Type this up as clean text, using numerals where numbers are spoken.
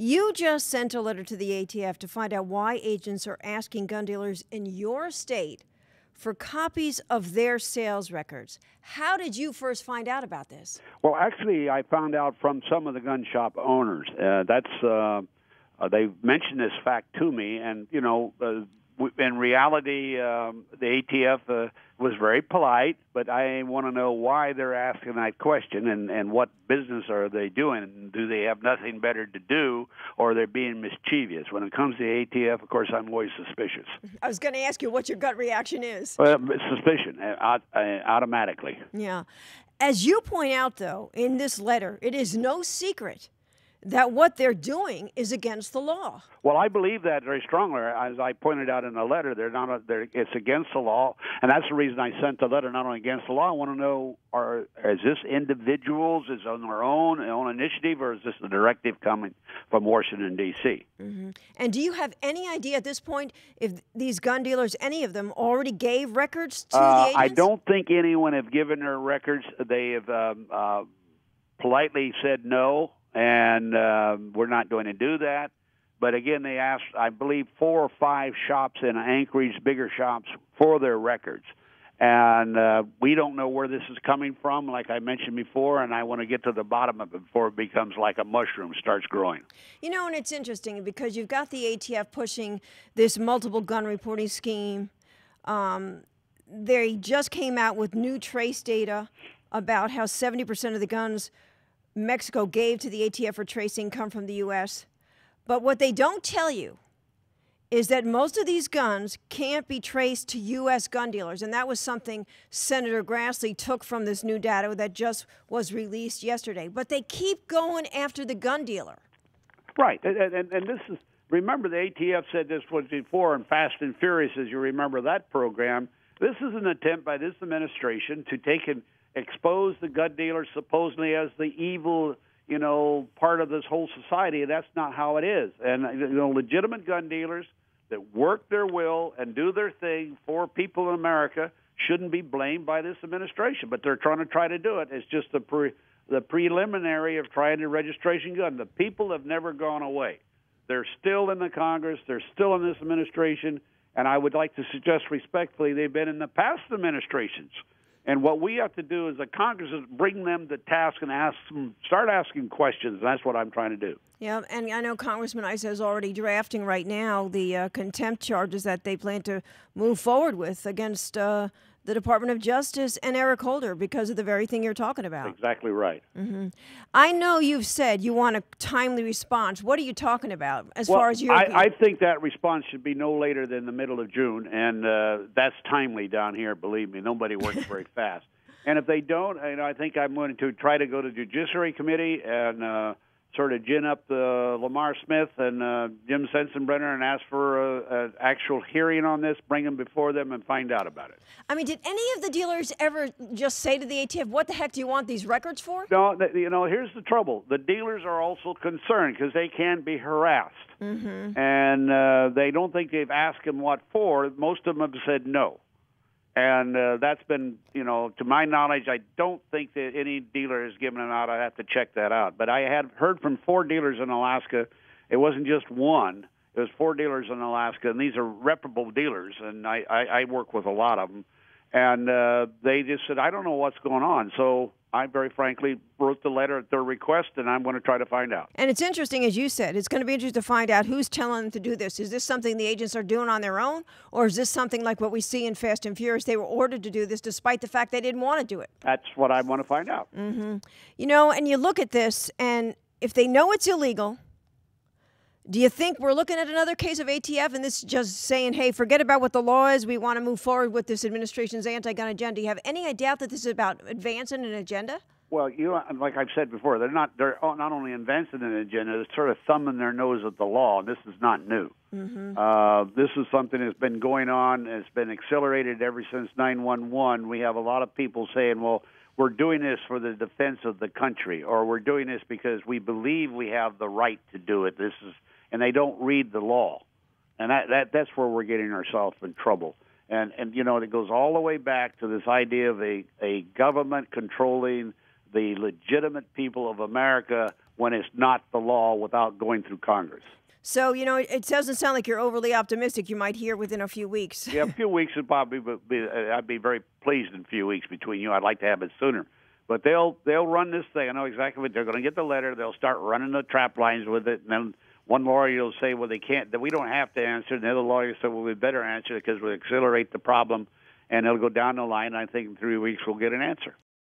You just sent a letter to the ATF to find out why agents are asking gun dealers in your state for copies of their sales records. How did you first find out about this? Well, actually, I found out from some of the gun shop owners. They mentioned this fact to me, and in reality, the ATF was very polite, but I want to know why they're asking that question and what business are they doing? Do they have nothing better to do, or are they being mischievous? When it comes to the ATF, of course, I'm always suspicious. I was going to ask you what your gut reaction is. Suspicion, automatically. Yeah. As you point out, though, in this letter, it is no secret that what they're doing is against the law. Well, I believe that very strongly. As I pointed out in the letter, it's against the law, and that's the reason I sent the letter, not only against the law. I want to know, is this individuals, is on their own initiative, or is this a directive coming from Washington, D.C.? Mm-hmm. And do you have any idea at this point if these gun dealers, any of them, already gave records to the agents? I don't think anyone have given their records. They have politely said no. And we're not going to do that. But again, they asked, I believe, 4 or 5 shops in Anchorage, bigger shops, for their records. And we don't know where this is coming from, like I mentioned before, and I want to get to the bottom of it before it becomes like a mushroom, starts growing. You know, and it's interesting because you've got the ATF pushing this multiple gun reporting scheme. They just came out with new trace data about how 70% of the guns Mexico gave to the ATF for tracing come from the U.S. But what they don't tell you is that most of these guns can't be traced to U.S. gun dealers. And that was something Senator Grassley took from this new data that just was released yesterday. But they keep going after the gun dealer. Right. And this is, remember, the ATF said this was before in Fast and Furious, as you remember that program. This is an attempt by this administration to take and expose the gun dealers supposedly as the evil, part of this whole society. That's not how it is. And, legitimate gun dealers that work their will and do their thing for people in America shouldn't be blamed by this administration. But they're trying to do it. It's just the preliminary of trying to registration gun. The people have never gone away. They're still in the Congress. They're still in this administration. And I would like to suggest respectfully they've been in the past administrations. And what we have to do as a Congress is bring them to task and start asking questions. And that's what I'm trying to do. Yeah, and I know Congressman Issa is already drafting right now the contempt charges that they plan to move forward with against the Department of Justice and Eric Holder because of the very thing you're talking about. Exactly right. Mm-hmm. I know you've said you want a timely response. What are you talking about as far as your... I think that response should be no later than the middle of June, and that's timely down here, believe me. Nobody works very fast. And if they don't, I think I'm going to try to go to Judiciary Committee and sort of gin up Lamar Smith and Jim Sensenbrenner and ask for an actual hearing on this, bring them before them and find out about it. I mean, did any of the dealers ever just say to the ATF, what the heck do you want these records for? No, here's the trouble. The dealers are also concerned because they can be harassed. Mm-hmm. And they don't think they've asked them what for. Most of them have said no. And that's been, to my knowledge, I don't think that any dealer has given them out. I have to check that out. But I had heard from 4 dealers in Alaska. It wasn't just one. It was 4 dealers in Alaska, and these are reputable dealers, and I work with a lot of them. And they just said, I don't know what's going on. So I very frankly wrote the letter at their request, and I'm going to try to find out. And it's interesting, as you said, it's going to be interesting to find out who's telling them to do this. Is this something the agents are doing on their own, or is this something like what we see in Fast and Furious? They were ordered to do this despite the fact they didn't want to do it. That's what I want to find out. Mm-hmm. And you look at this, and if they know it's illegal, do you think we're looking at another case of ATF and this is just saying, hey, forget about what the law is. We want to move forward with this administration's anti-gun agenda. Do you have any idea that this is about advancing an agenda? Well, like I've said before, they're not only advancing an agenda, they're sort of thumbing their nose at the law. This is not new. Mm-hmm. This is something that's been going on. It's been accelerated ever since 9/11. We have a lot of people saying, well, we're doing this for the defense of the country, or we're doing this because we believe we have the right to do it. And they don't read the law, and that's where we're getting ourselves in trouble. And it goes all the way back to this idea of a government controlling the legitimate people of America when it's not the law without going through Congress. So, it doesn't sound like you're overly optimistic. You might hear within a few weeks. Yeah, a few weeks would probably be. I'd be very pleased in a few weeks between you. I'd like to have it sooner. But they'll run this thing. I know exactly what they're going to get the letter. They'll start running the trap lines with it, and then one lawyer will say, "Well, they can't. That we don't have to answer." And the other lawyer said, "Well, we better answer it because we'll accelerate the problem." And it'll go down the line. I think in 3 weeks we'll get an answer.